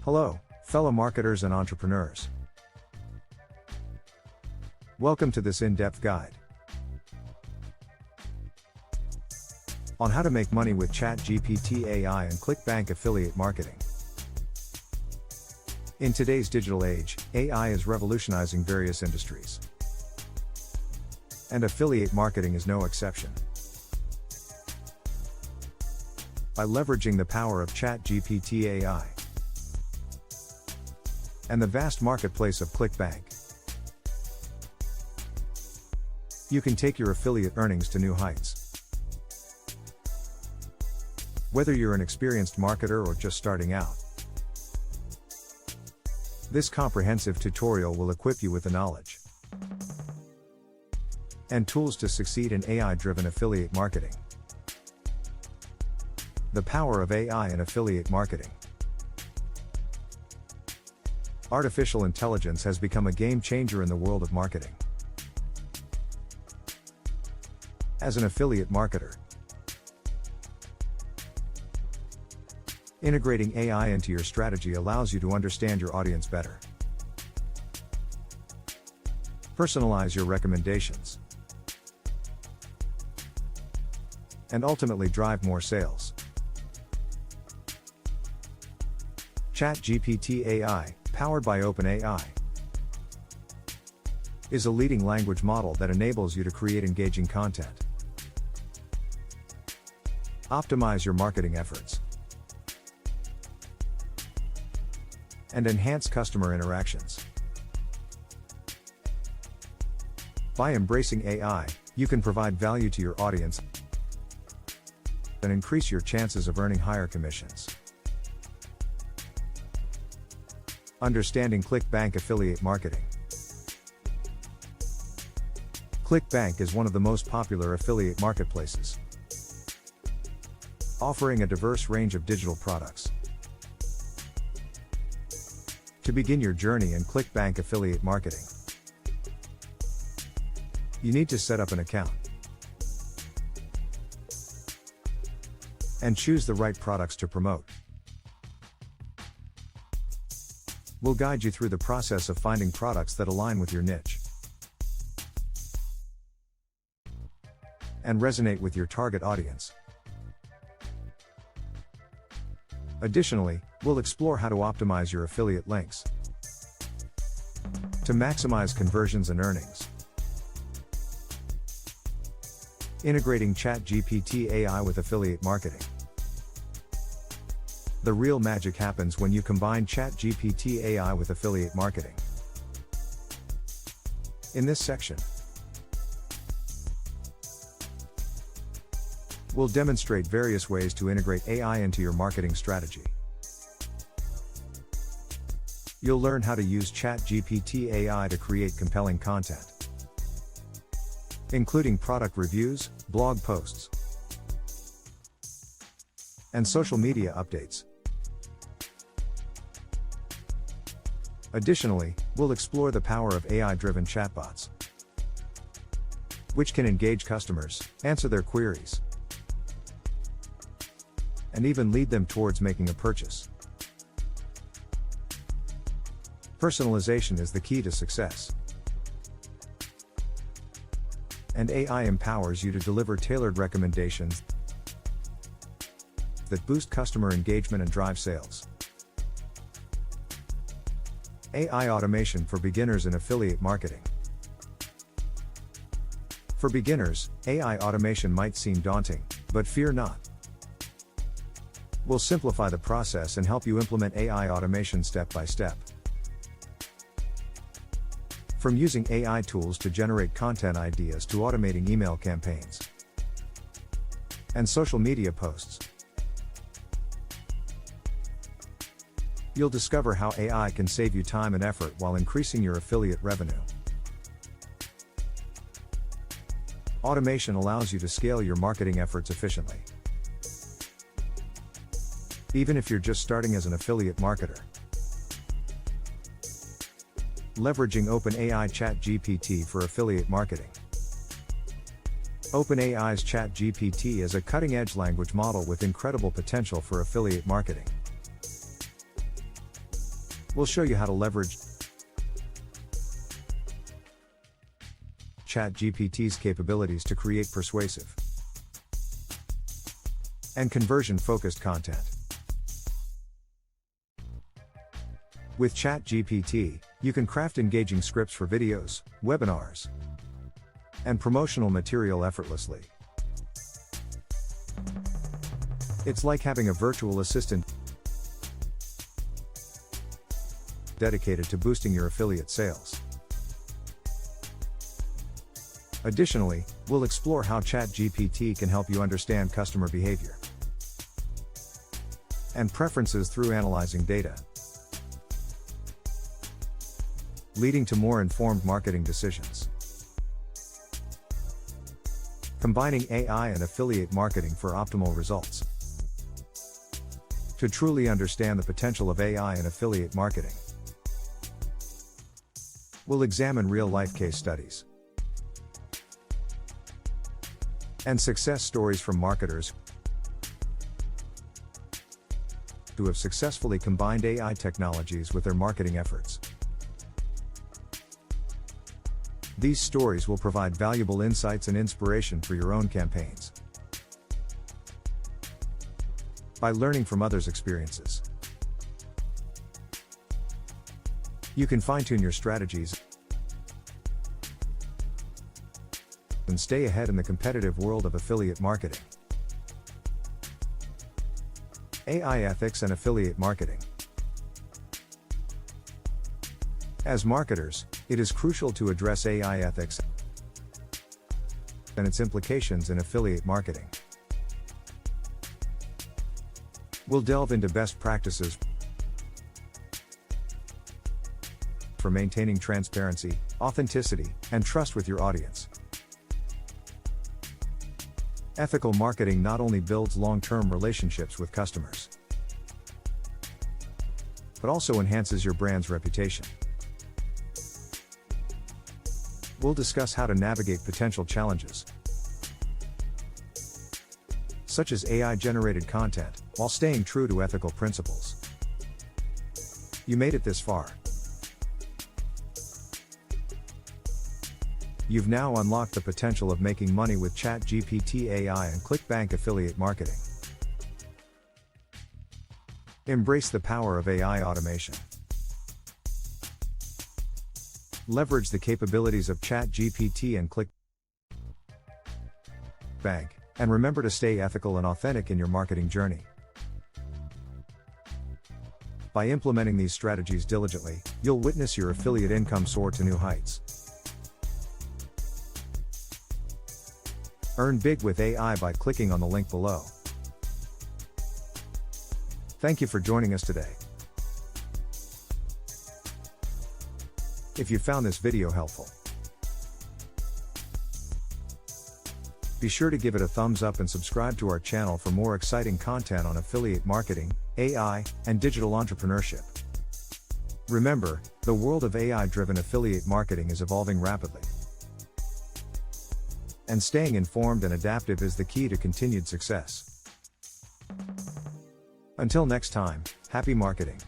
Hello, fellow marketers and entrepreneurs. Welcome to this in-depth guide on how to make money with ChatGPT AI and ClickBank affiliate marketing. In today's digital age, AI is revolutionizing various industries, and affiliate marketing is no exception. By leveraging the power of ChatGPT AI and the vast marketplace of ClickBank, you can take your affiliate earnings to new heights. Whether you're an experienced marketer or just starting out, this comprehensive tutorial will equip you with the knowledge and tools to succeed in AI-driven affiliate marketing. The power of AI in affiliate marketing. Artificial intelligence has become a game changer in the world of marketing. As an affiliate marketer, integrating AI into your strategy allows you to understand your audience better, personalize your recommendations, and ultimately drive more sales. ChatGPT AI, powered by OpenAI, is a leading language model that enables you to create engaging content, optimize your marketing efforts, and enhance customer interactions. By embracing AI, you can provide value to your audience and increase your chances of earning higher commissions. Understanding ClickBank affiliate marketing. ClickBank is one of the most popular affiliate marketplaces, offering a diverse range of digital products. To begin your journey in ClickBank affiliate marketing, you need to set up an account and choose the right products to promote. We'll guide you through the process of finding products that align with your niche and resonate with your target audience. Additionally, we'll explore how to optimize your affiliate links to maximize conversions and earnings. Integrating ChatGPT AI with affiliate marketing. The real magic happens when you combine ChatGPT AI with affiliate marketing. In this section, we'll demonstrate various ways to integrate AI into your marketing strategy. You'll learn how to use ChatGPT AI to create compelling content, including product reviews, blog posts, and social media updates. Additionally, we'll explore the power of AI-driven chatbots, which can engage customers, answer their queries, and even lead them towards making a purchase. Personalization is the key to success, and AI empowers you to deliver tailored recommendations that boost customer engagement and drive sales. AI automation for beginners in affiliate marketing. For beginners, AI automation might seem daunting, but fear not. We'll simplify the process and help you implement AI automation step by step. From using AI tools to generate content ideas to automating email campaigns and social media posts, you'll discover how AI can save you time and effort while increasing your affiliate revenue. Automation allows you to scale your marketing efforts efficiently, even if you're just starting as an affiliate marketer. Leveraging OpenAI ChatGPT for affiliate marketing. OpenAI's ChatGPT is a cutting-edge language model with incredible potential for affiliate marketing. We'll show you how to leverage ChatGPT's capabilities to create persuasive and conversion-focused content. With ChatGPT, you can craft engaging scripts for videos, webinars, and promotional material effortlessly. It's like having a virtual assistant dedicated to boosting your affiliate sales. Additionally, we'll explore how ChatGPT can help you understand customer behavior and preferences through analyzing data, leading to more informed marketing decisions. Combining AI and affiliate marketing for optimal results. To truly understand the potential of AI in affiliate marketing, we'll examine real-life case studies and success stories from marketers who have successfully combined AI technologies with their marketing efforts. These stories will provide valuable insights and inspiration for your own campaigns. By learning from others' experiences, you can fine-tune your strategies and stay ahead in the competitive world of affiliate marketing. AI ethics and affiliate marketing. As marketers, it is crucial to address AI ethics and its implications in affiliate marketing. We'll delve into best practices for maintaining transparency, authenticity, and trust with your audience. Ethical marketing not only builds long-term relationships with customers, but also enhances your brand's reputation. We'll discuss how to navigate potential challenges, such as AI-generated content, while staying true to ethical principles. You made it this far. You've now unlocked the potential of making money with ChatGPT AI and ClickBank affiliate marketing. Embrace the power of AI automation. Leverage the capabilities of ChatGPT and ClickBank, and remember to stay ethical and authentic in your marketing journey. By implementing these strategies diligently, you'll witness your affiliate income soar to new heights. Earn big with AI by clicking on the link below. Thank you for joining us today. If you found this video helpful, be sure to give it a thumbs up and subscribe to our channel for more exciting content on affiliate marketing, AI, and digital entrepreneurship. Remember, the world of AI-driven affiliate marketing is evolving rapidly, and staying informed and adaptive is the key to continued success. Until next time, happy marketing.